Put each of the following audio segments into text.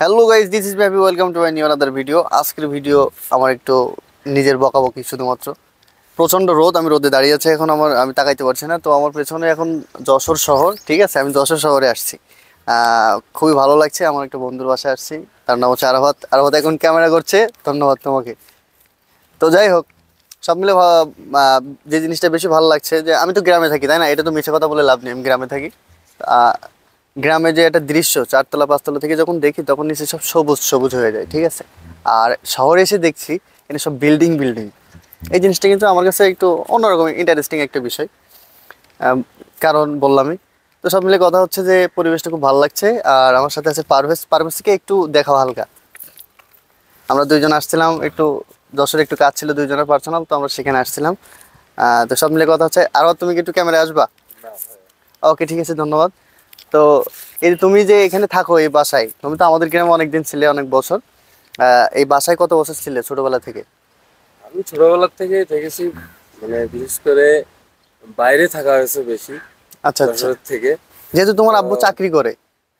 Hello guys, this is happy, welcome to my new another video. আজকের video আমার একটু নিজের বকাবকি শুধুমাত্র। প্রচণ্ড রোদ, আমি রোদে দাঁড়িয়ে আছি এখন, আমি তাকাইতে পারছি না। তো আমার পেছনে এখন যশোর শহর, ঠিক আছে? আমি যশোর শহরে আসছি, খুবই ভালো লাগছে। আমার একটা বন্ধুর বাসায় আসছি, তার নাম হচ্ছে আরাফাত। আরাফাত এখন ক্যামেরা করছে, ধন্যবাদ তোমাকে। তো যাই হোক, সব মিলে যে জিনিসটা বেশি ভালো লাগছে যে আমি তো গ্রামে থাকি, তাই না? এটা তো মিছে কথা বলে লাভ নেই, আমি গ্রামে থাকি। আহ, গ্রামে যে একটা দৃশ্য, চারতলা পাঁচতলা থেকে যখন দেখি তখন নিচে সব সবুজ সবুজ হয়ে যায়, ঠিক আছে? আর শহরে এসে দেখছি এটা সব বিল্ডিং বিল্ডিং। এই জিনিসটা কিন্তু আমার কাছে একটু অন্যরকম ইন্টারেস্টিং একটা বিষয়। আম, কারণ বললামই তো, সব মিলে কথা হচ্ছে যে পরিবেশটা খুব ভালো লাগছে। আর আমার সাথে আছে পারভেজ। পারভেজকে একটু দেখাও হালকা। আমরা দুইজন আসছিলাম একটু, যশোরে একটু কাজ ছিল দুইজনের পার্সোনাল, তো আমরা সেখানে আসছিলাম। তো সব মিলে কথা হচ্ছে। আর তুমি কি একটু ক্যামেরায় আসবা? ওকে, ঠিক আছে, ধন্যবাদ। তো এই যে তুমি যে এখানে থাকো এই বাসায়, তুমি তো আমাদের গ্রামে অনেকদিন ছিলে, অনেক বছর। এই বাসায় কত বছর ছিলে ছোটবেলা থেকে? আমি ছোটবেলার থেকে দেখেছি, মানে বিশেষ করে বাইরে থাকা হয়েছে বেশি, আচ্ছা আচ্ছা। যশোরের থেকে। যেহেতু তোমার তো আব্বু চাকরি করে।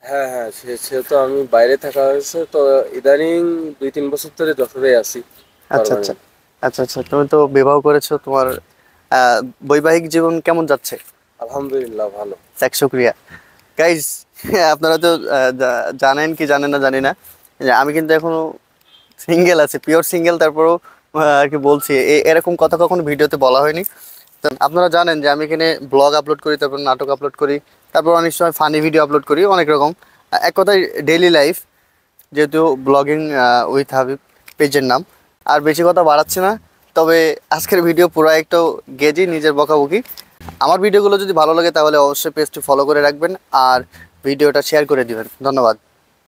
হ্যাঁ হ্যাঁ, সেহেতু আমি বাইরে থাকা হয়েছে। তো ইদানিং 2-3 বছর ধরে যশোরে আছি আচ্ছা আচ্ছা। পার্মানেন্ট। আচ্ছা আচ্ছা, তুমি তো বিবাহ করেছো। তোমার আহ, বৈবাহিক জীবন কেমন যাচ্ছে? আলহামদুলিল্লাহ ভালো। যাক, শুক্রিয়া। গাইজ, আপনারা তো জানেন কি জানেন না জানি না, যে আমি কিন্তু এখনো সিঙ্গেল আছি, পিওর সিঙ্গেল। তারপরেও আর কি বলছি, এরকম কথা কখনো ভিডিওতে বলা হয়নি। তো আপনারা জানেন যে আমি এখানে ব্লগ আপলোড করি, তারপর নাটক আপলোড করি, তারপর অনেক সময় ফানি ভিডিও আপলোড করি, অনেক রকম। এক কথায় ডেইলি লাইফ, যেহেতু ব্লগিং উইথ হাবিব পেজের নাম। আর বেশি কথা বাড়াচ্ছি না। তবে আজকের ভিডিও পুরো একটু গেজি, নিজের বকাবকি। আমার ভিডিওগুলো যদি ভালো লাগে তাহলে অবশ্যই পেজটি ফলো করে রাখবেন আর ভিডিওটা শেয়ার করে দিবেন। ধন্যবাদ।